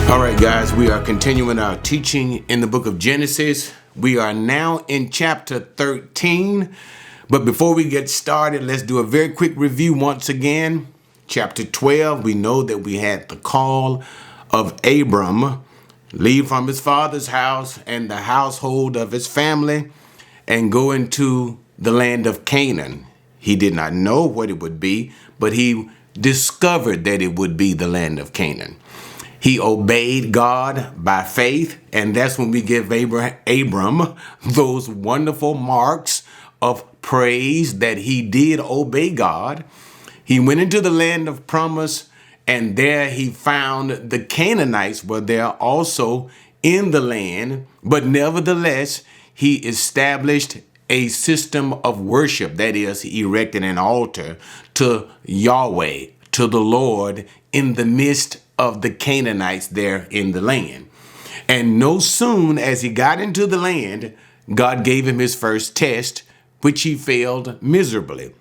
All right, guys, we are continuing our teaching in the book of Genesis. We are now in chapter 13. But before we get started, let's do a very quick review once again. Chapter 12, we know that we had the call of Abram, leave from his father's house and the household of his family and go into the land of Canaan. He did not know what it would be, but he discovered that it would be the land of Canaan. He obeyed God by faith, and that's when we give Abram those wonderful marks of praise that he did obey God. He went into the land of promise, and there he found the Canaanites were there also in the land, but nevertheless, he established a system of worship. That is, he erected an altar to Yahweh, to the Lord, in the midst of the Canaanites there in the land. And no soon as he got into the land, God gave him his first test, which he failed miserably.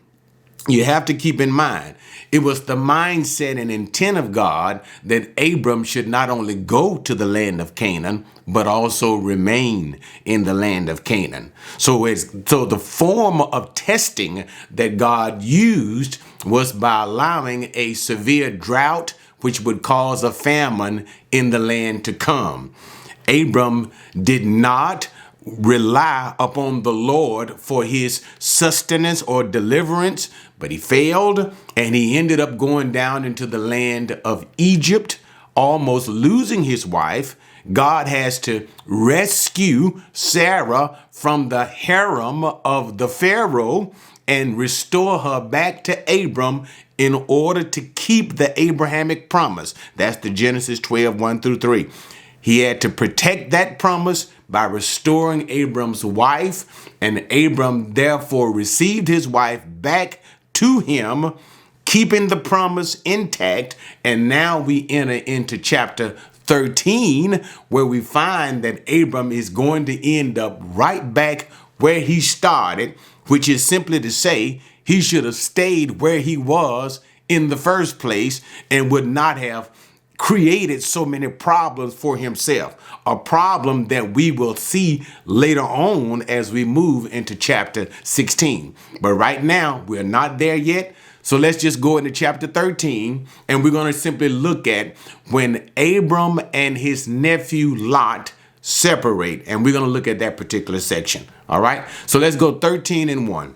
You have to keep in mind, it was the mindset and intent of God that Abram should not only go to the land of Canaan, but also remain in the land of Canaan. So the form of testing that God used was by allowing a severe drought, which would cause a famine in the land to come. Abram did not rely upon the Lord for his sustenance or deliverance, but he failed, and he ended up going down into the land of Egypt, almost losing his wife. God has to rescue Sarah from the harem of the Pharaoh and restore her back to Abram in order to keep the Abrahamic promise. That's the Genesis 12, 1 through 3. He had to protect that promise by restoring Abram's wife, and Abram therefore received his wife back to him, keeping the promise intact. And now we enter into chapter 13, where we find that Abram is going to end up right back where he started, which is simply to say he should have stayed where he was in the first place and would not have created so many problems for himself, a problem that we will see later on as we move into chapter 16. But right now, we're not there yet. So let's just go into chapter 13, and we're going to simply look at when Abram and his nephew Lot separate, and we're going to look at that particular section. All right, so let's go 13 and 1.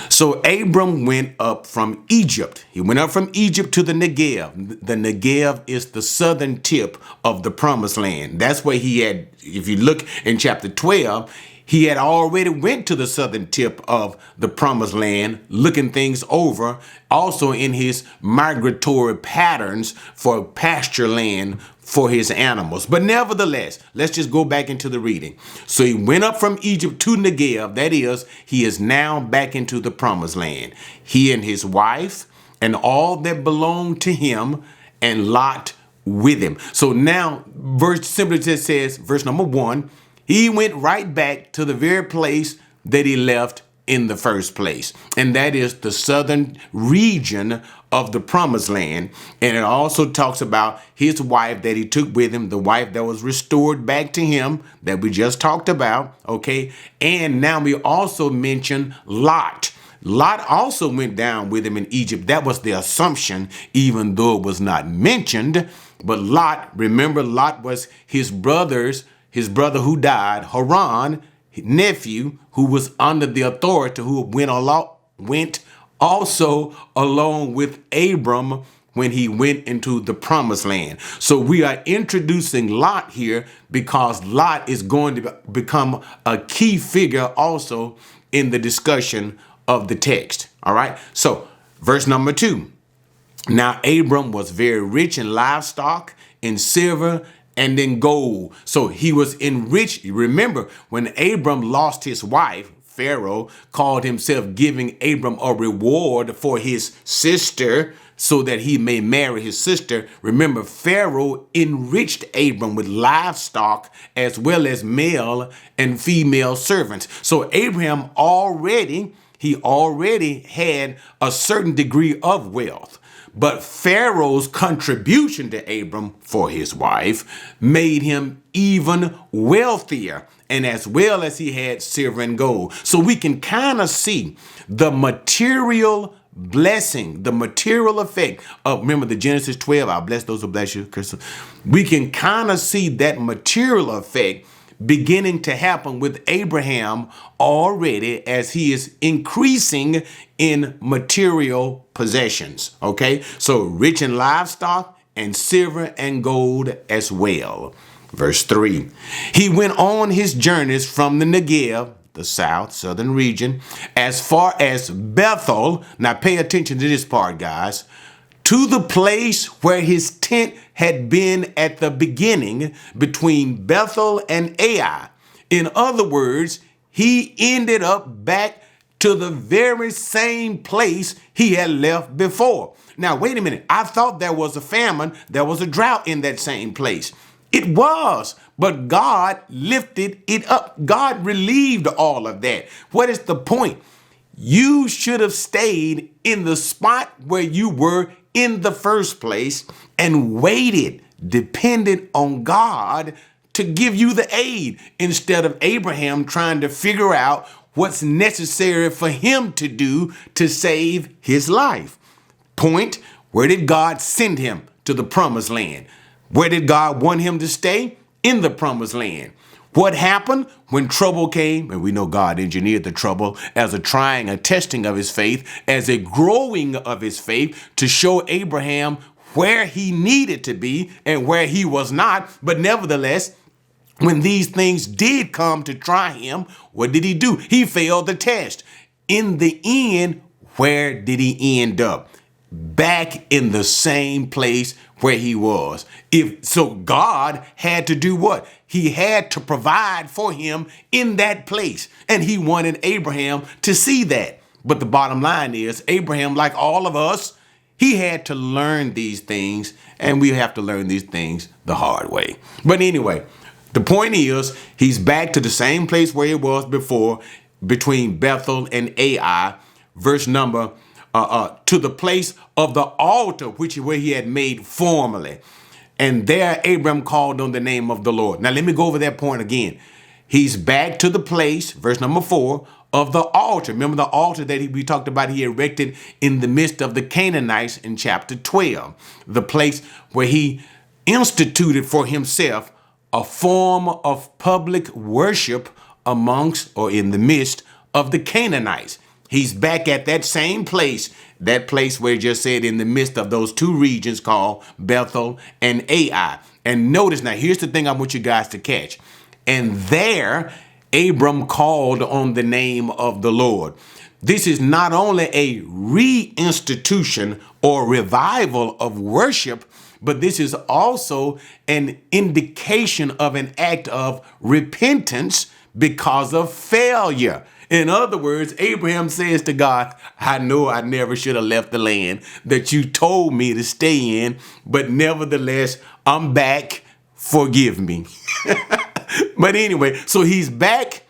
So Abram went up from Egypt. He went up from Egypt to the Negev. The Negev is the southern tip of the promised land. That's where he had, if you look in chapter 12, he had already went to the southern tip of the promised land, looking things over, also in his migratory patterns for pasture land for his animals. But nevertheless, let's just go back into the reading. So he went up from Egypt to Negev. That is, he is now back into the promised land. He and his wife and all that belonged to him, and Lot with him. So now, verse simply just says, verse number 1, he went right back to the very place that he left in the first place. And that is the southern region of the promised land. And it also talks about his wife that he took with him, the wife that was restored back to him that we just talked about. Okay. And now we also mention Lot. Lot also went down with him in Egypt. That was the assumption, even though it was not mentioned. But Lot, remember, Lot was his brother who died, Haran, nephew, who was under the authority, who went also along with Abram when he went into the promised land. So we are introducing Lot here because Lot is going to become a key figure also in the discussion of the text. All right. So verse number 2. Now Abram was very rich in livestock, in silver, and in gold. So he was enriched. Remember, when Abram lost his wife, Pharaoh called himself giving Abram a reward for his sister so that he may marry his sister. Remember, Pharaoh enriched Abram with livestock as well as male and female servants. So Abraham already had a certain degree of wealth. But Pharaoh's contribution to Abram for his wife made him even wealthier, and as well as he had silver and gold. So we can kind of see the material blessing, the material effect of, remember the Genesis 12, I'll bless those who bless you, Crystal. We can kind of see that material effect beginning to happen with Abraham already as he is increasing in material possessions. Okay, so rich in livestock and silver and gold as well. Verse 3, he went on his journeys from the Negev, the southern region, as far as Bethel. Now pay attention to this part, guys. To the place where his tent had been at the beginning, between Bethel and Ai. In other words, he ended up back to the very same place he had left before. Now, wait a minute. I thought there was a famine, there was a drought in that same place. It was, but God lifted it up. God relieved all of that. What is the point? You should have stayed in the spot where you were in the first place and waited, dependent on God to give you the aid, instead of Abraham trying to figure out what's necessary for him to do to save his life. Point, where did God send him? To the promised land. Where did God want him to stay? In the promised land. What happened when trouble came? And we know God engineered the trouble as a trying, a testing of his faith, as a growing of his faith to show Abraham where he needed to be and where he was not. But nevertheless, when these things did come to try him, what did he do? He failed the test. In the end, where did he end up? Back in the same place where he was. So God had to do what? He had to provide for him in that place. And he wanted Abraham to see that. But the bottom line is, Abraham, like all of us, he had to learn these things, and we have to learn these things the hard way. But anyway, the point is, he's back to the same place where he was before, between Bethel and Ai. Verse number to the place of the altar, where he had made formerly. And there Abram called on the name of the Lord. Now let me go over that point again. He's back to the place, verse number 4, of the altar. Remember the altar that we talked about he erected in the midst of the Canaanites in chapter 12. The place where he instituted for himself a form of public worship amongst, or in the midst of, the Canaanites. He's back at that same place, that place where he just said in the midst of those two regions called Bethel and Ai. And notice now, here's the thing I want you guys to catch. And there, Abram called on the name of the Lord. This is not only a reinstitution or revival of worship, but this is also an indication of an act of repentance because of failure. In other words, Abraham says to God, I know I never should have left the land that you told me to stay in, but nevertheless, I'm back. Forgive me. But anyway, so he's back.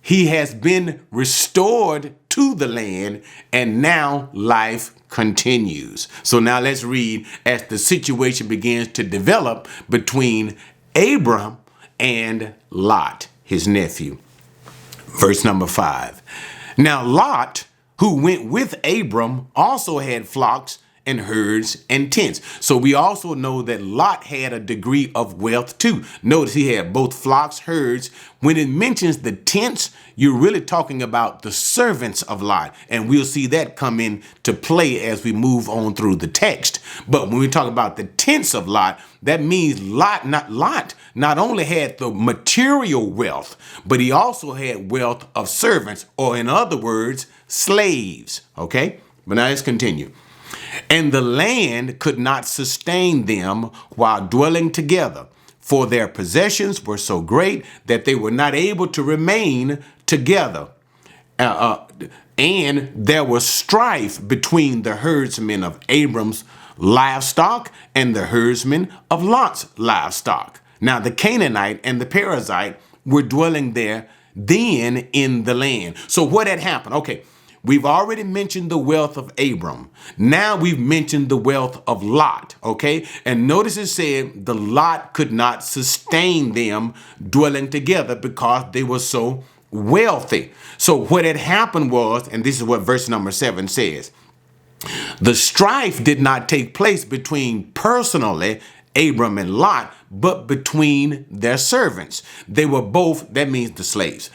He has been restored to the land, and now life continues. So now let's read as the situation begins to develop between Abram and Lot, his nephew. Verse number 5. Now Lot, who went with Abram, also had flocks and herds and tents. So we also know that Lot had a degree of wealth too. Notice he had both flocks, herds. When it mentions the tents, you're really talking about the servants of Lot. And we'll see that come into play as we move on through the text. But when we talk about the tents of Lot, that means Lot not only had the material wealth, but he also had wealth of servants, or in other words, slaves. Okay, but now let's continue. And the land could not sustain them while dwelling together, for their possessions were so great that they were not able to remain together. And there was strife between the herdsmen of Abram's livestock and the herdsmen of Lot's livestock. Now the Canaanite and the Perizzite were dwelling there then in the land. So what had happened? Okay, we've already mentioned the wealth of Abram. Now we've mentioned the wealth of Lot, okay? And notice it said the Lot could not sustain them dwelling together because they were so wealthy. So what had happened was, and this is what verse number 7 says, the strife did not take place between personally Abram and Lot, but between their servants. They were both, that means the slaves.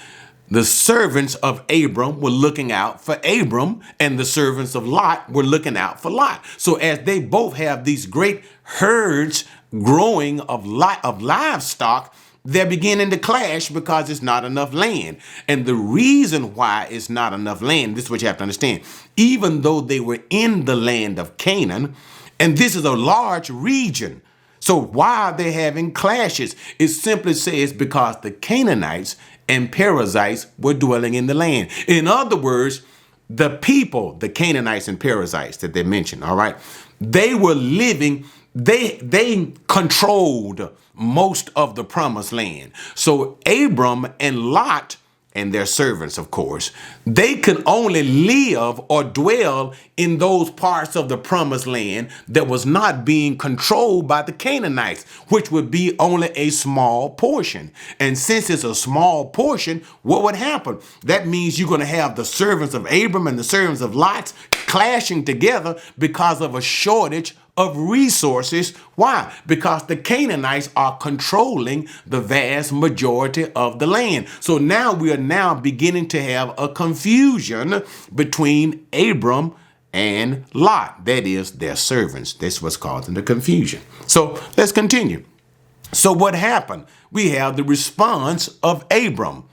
The servants of Abram were looking out for Abram, and the servants of Lot were looking out for Lot. So as they both have these great herds growing of livestock, they're beginning to clash because it's not enough land. And the reason why it's not enough land, this is what you have to understand. Even though they were in the land of Canaan, and this is a large region, so why are they having clashes? It simply says because the Canaanites and Perizzites were dwelling in the land. In other words, the people, the Canaanites and Perizzites that they mentioned, all right, they were living, they controlled most of the promised land. So Abram and Lot and their servants, of course, they could only live or dwell in those parts of the promised land that was not being controlled by the Canaanites, which would be only a small portion. And since it's a small portion, what would happen? That means you're going to have the servants of Abram and the servants of Lot clashing together because of a shortage of resources. Why? Because the Canaanites are controlling the vast majority of the land. So now we are now beginning to have a confusion between Abram and Lot. That is their servants. That's what's causing the confusion. So let's continue. So what happened? We have the response of Abram.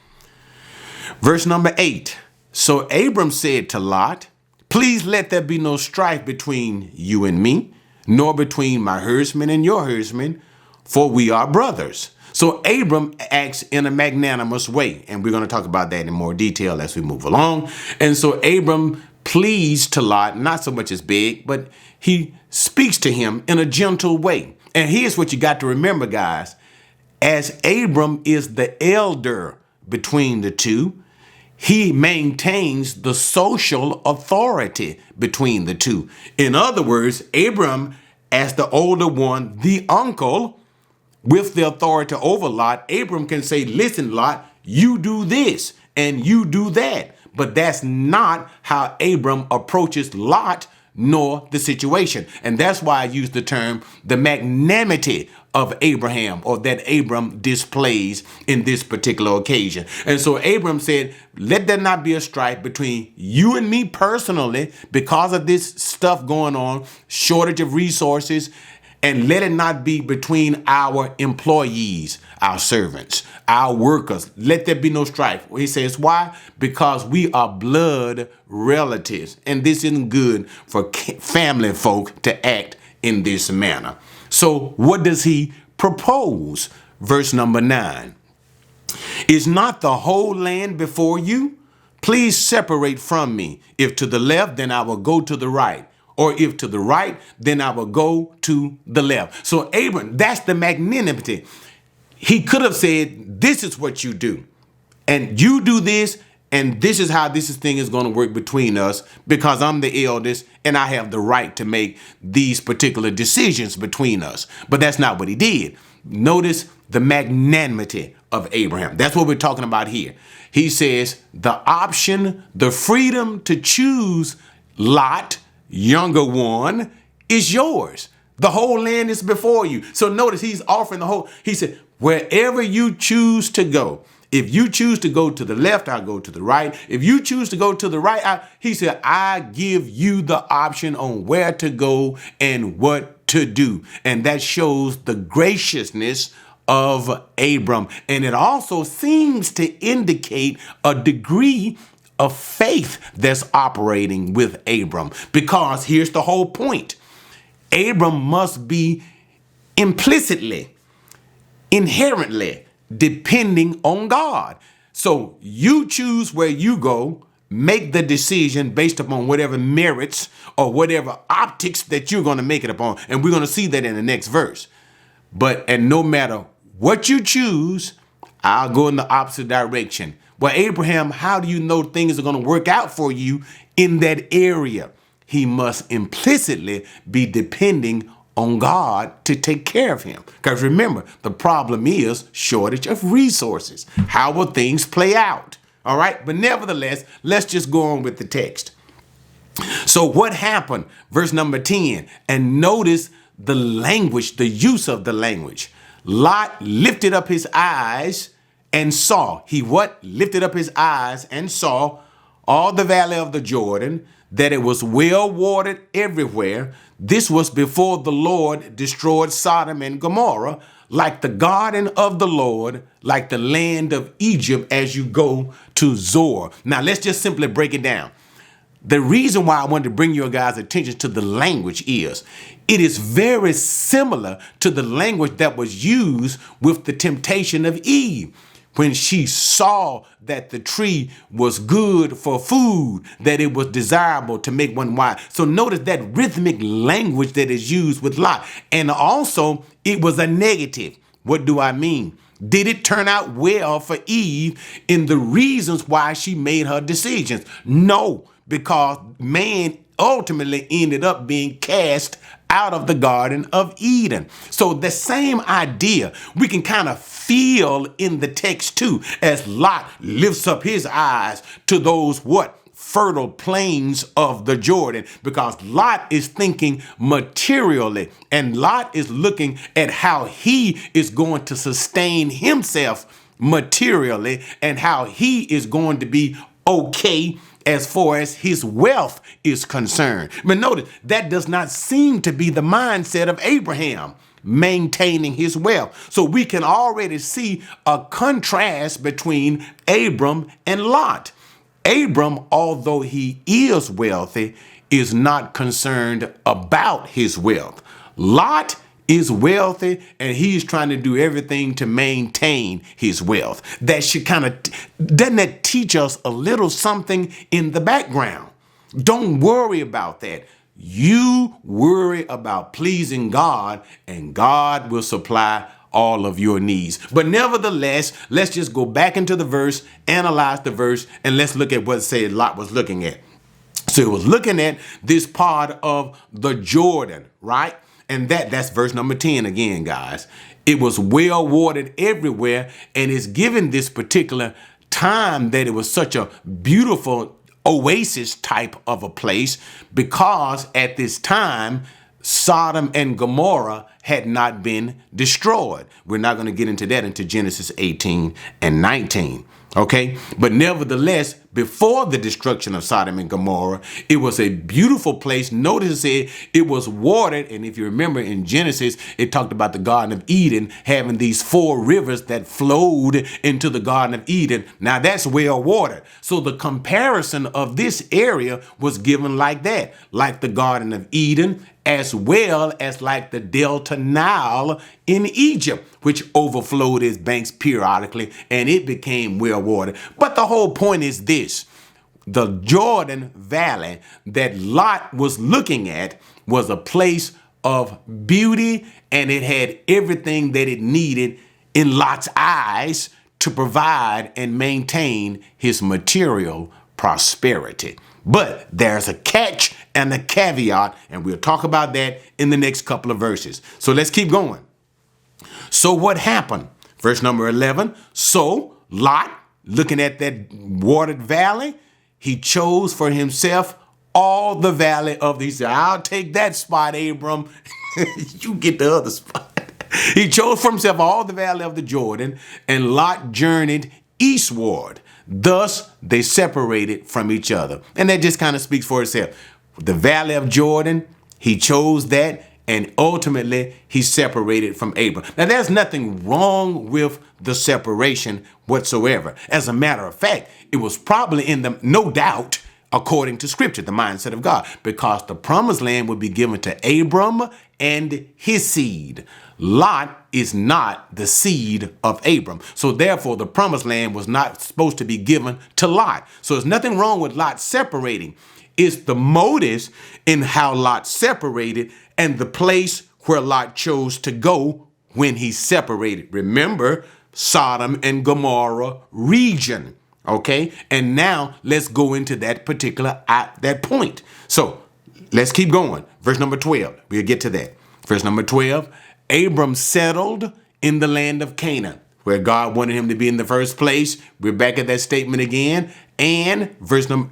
Verse number 8. So Abram said to Lot, please let there be no strife between you and me, nor between my herdsmen and your herdsmen, for we are brothers. So Abram acts in a magnanimous way, and we're going to talk about that in more detail as we move along. And so Abram pleads to Lot, not so much as beg, but he speaks to him in a gentle way. And here's what you got to remember, guys. As Abram is the elder between the two, he maintains the social authority between the two. In other words, Abram, as the older one, the uncle, with the authority over Lot, Abram can say, listen, Lot, you do this and you do that. But that's not how Abram approaches Lot nor the situation. And that's why I use the term the magnanimity of Abraham, or that Abram displays in this particular occasion. And so Abram said, let there not be a strife between you and me personally because of this stuff going on, shortage of resources, and let it not be between our employees, our servants, our workers. Let there be no strife. He says, why? Because we are blood relatives, and this isn't good for family folk to act in this manner. So what does he propose? Verse number 9. Is not the whole land before you? Please separate from me. If to the left, then I will go to the right. Or if to the right, then I will go to the left. So Abram, that's the magnanimity. He could have said, this is what you do. And you do this, and this is how this thing is going to work between us because I'm the eldest and I have the right to make these particular decisions between us. But that's not what he did. Notice the magnanimity of Abraham. That's what we're talking about here. He says the option, the freedom to choose Lot, younger one, is yours. The whole land is before you. So notice he's offering the whole. He said, wherever you choose to go. If you choose to go to the left, I'll go to the right. If you choose to go to the right, he said, I give you the option on where to go and what to do. And that shows the graciousness of Abram. And it also seems to indicate a degree of faith that's operating with Abram. Because here's the whole point. Abram must be implicitly, inherently depending on God. So you choose where you go, make the decision based upon whatever merits or whatever optics that you're going to make it upon. And we're going to see that in the next verse. And no matter what you choose, I'll go in the opposite direction. Well, Abraham, how do you know things are going to work out for you in that area? He must implicitly be depending on God to take care of him. Because remember, the problem is shortage of resources. How will things play out? All right. But nevertheless, let's just go on with the text. So what happened? Verse number 10. And notice the language, the use of the language. Lot lifted up his eyes and saw. He what? Lifted up his eyes and saw all the valley of the Jordan, that it was well watered everywhere. This was before the Lord destroyed Sodom and Gomorrah, like the garden of the Lord, like the land of Egypt as you go to Zoar. Now let's just simply break it down. The reason why I wanted to bring your guys' attention to the language is it is very similar to the language that was used with the temptation of Eve. When she saw that the tree was good for food, that it was desirable to make one wise. So notice that rhythmic language that is used with Lot. And also it was a negative. What do I mean? Did it turn out well for Eve in the reasons why she made her decisions? No, because man ultimately ended up being cast out of the Garden of Eden. So the same idea we can kind of feel in the text too, as Lot lifts up his eyes to those fertile plains of the Jordan, because Lot is thinking materially, and Lot is looking at how he is going to sustain himself materially and how he is going to be okay as far as his wealth is concerned. But notice that does not seem to be the mindset of Abraham, maintaining his wealth. So we can already see a contrast between Abram and Lot. Abram, although he is wealthy, is not concerned about his wealth. Lot is wealthy and he's trying to do everything to maintain his wealth. That should doesn't that teach us a little something in the background? Don't worry about that. You worry about pleasing God and God will supply all of your needs. But nevertheless, let's just go back into the verse, analyze the verse, and let's look at what it said Lot was looking at. So it was looking at this part of the Jordan, right? And that's verse number 10 again, guys. It was well watered everywhere, and it's given this particular time that it was such a beautiful oasis type of a place, because at this time, Sodom and Gomorrah had not been destroyed. We're not going to get into that until Genesis 18 and 19. Okay, but nevertheless, before the destruction of Sodom and Gomorrah, it was a beautiful place. Notice it was watered. And if you remember in Genesis, it talked about the Garden of Eden having these 4 rivers that flowed into the Garden of Eden. Now that's well watered. So the comparison of this area was given like that, like the Garden of Eden, as well as like the Delta Nile in Egypt, which overflowed its banks periodically, and it became well watered. But the whole point is this: the Jordan Valley that Lot was looking at was a place of beauty, and it had everything that it needed in Lot's eyes to provide and maintain his material prosperity. But there's a catch and a caveat, and we'll talk about that in the next couple of verses. So let's keep going. So what happened? Verse number 11. So Lot, looking at that watered valley, he chose for himself all the valley of these. I'll take that spot, Abram. You get the other spot. He chose for himself all the valley of the Jordan, and Lot journeyed eastward. Thus, they separated from each other. And that just kind of speaks for itself. The valley of Jordan, he chose that, and ultimately he separated from Abram. Now, there's nothing wrong with the separation whatsoever. As a matter of fact, it was probably no doubt, according to Scripture, the mindset of God, because the promised land would be given to Abram and his seed. Lot is not the seed of Abram. So therefore, the promised land was not supposed to be given to Lot. So there's nothing wrong with Lot separating. It's the motives in how Lot separated and the place where Lot chose to go when he separated. Remember, Sodom and Gomorrah region. Okay, and now let's go into that particular that point. So let's keep going. Verse number 12. We'll get to that. Verse number 12. Abram settled in the land of Canaan, where God wanted him to be in the first place. We're back at that statement again. And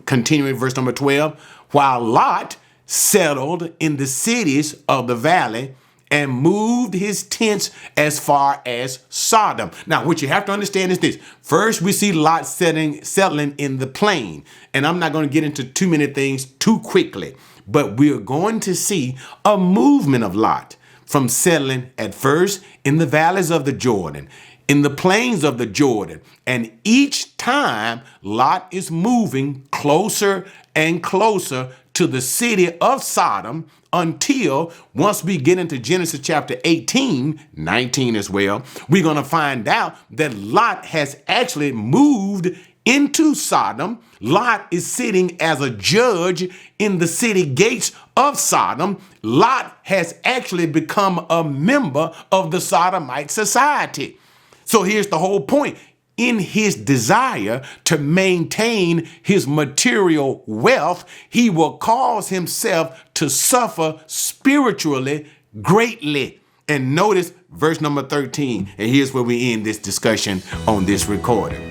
continuing verse number 12. While Lot settled in the cities of the valley and moved his tents as far as Sodom. Now, what you have to understand is this. First, we see Lot settling in the plain. And I'm not going to get into too many things too quickly, but we're going to see a movement of Lot from settling at first in the valleys of the Jordan, in the plains of the Jordan. And each time, Lot is moving closer and closer to the city of Sodom, until once we get into Genesis chapter 18, 19 as well, we're going to find out that Lot has actually moved into Sodom. Lot is sitting as a judge in the city gates of Sodom. Lot has actually become a member of the Sodomite society. So here's the whole point. In his desire to maintain his material wealth, he will cause himself to suffer spiritually greatly. And notice verse number 13. And here's where we end this discussion on this recording.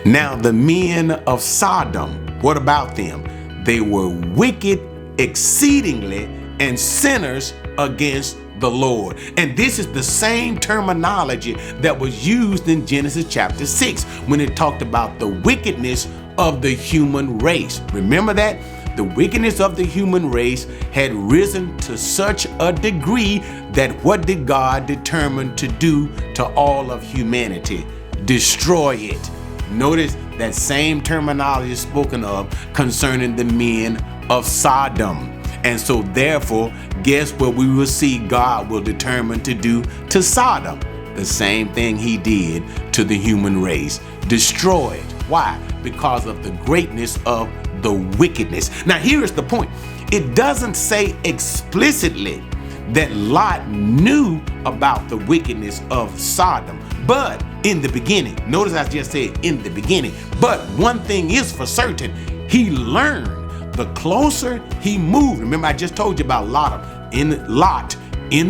Now the men of Sodom, what about them? They were wicked exceedingly and sinners against the Lord. And this is the same terminology that was used in Genesis chapter 6 when it talked about the wickedness of the human race. Remember that? The wickedness of the human race had risen to such a degree that what did God determine to do to all of humanity? Destroy it. Notice that same terminology is spoken of concerning the men of Sodom. And so therefore, guess what we will see God will determine to do to Sodom? The same thing he did to the human race. Destroy it. Why? Because of the greatness of the wickedness. Now here is the point. It doesn't say explicitly that Lot knew about the wickedness of Sodom. But in the beginning, notice I just said in the beginning, but one thing is for certain, he learned. The closer he moved, remember I just told you about Lot in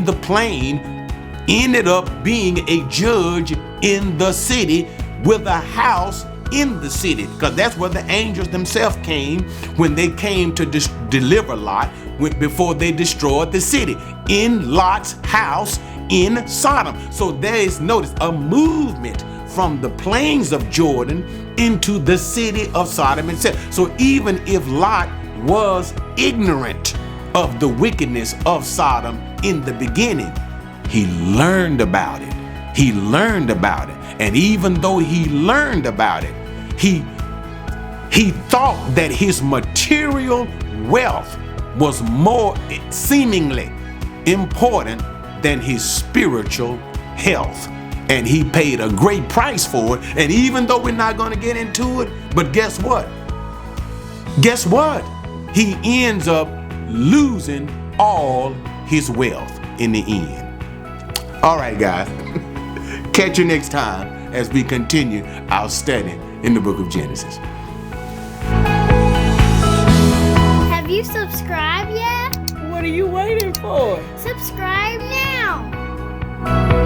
the plain, ended up being a judge in the city with a house in the city, because that's where the angels themselves came when they came to deliver Lot before they destroyed the city, in Lot's house in Sodom. So there is, notice, a movement from the plains of Jordan into the city of Sodom itself. So even if Lot was ignorant of the wickedness of Sodom in the beginning, he learned about it. He learned about it. And even though he learned about it, he thought that his material wealth was more seemingly important than his spiritual health. And he paid a great price for it. And even though we're not going to get into it, but guess what? Guess what? He ends up losing all his wealth in the end. All right, guys. Catch you next time as we continue our study in the book of Genesis. Have you subscribed yet? What are you waiting for? Subscribe now.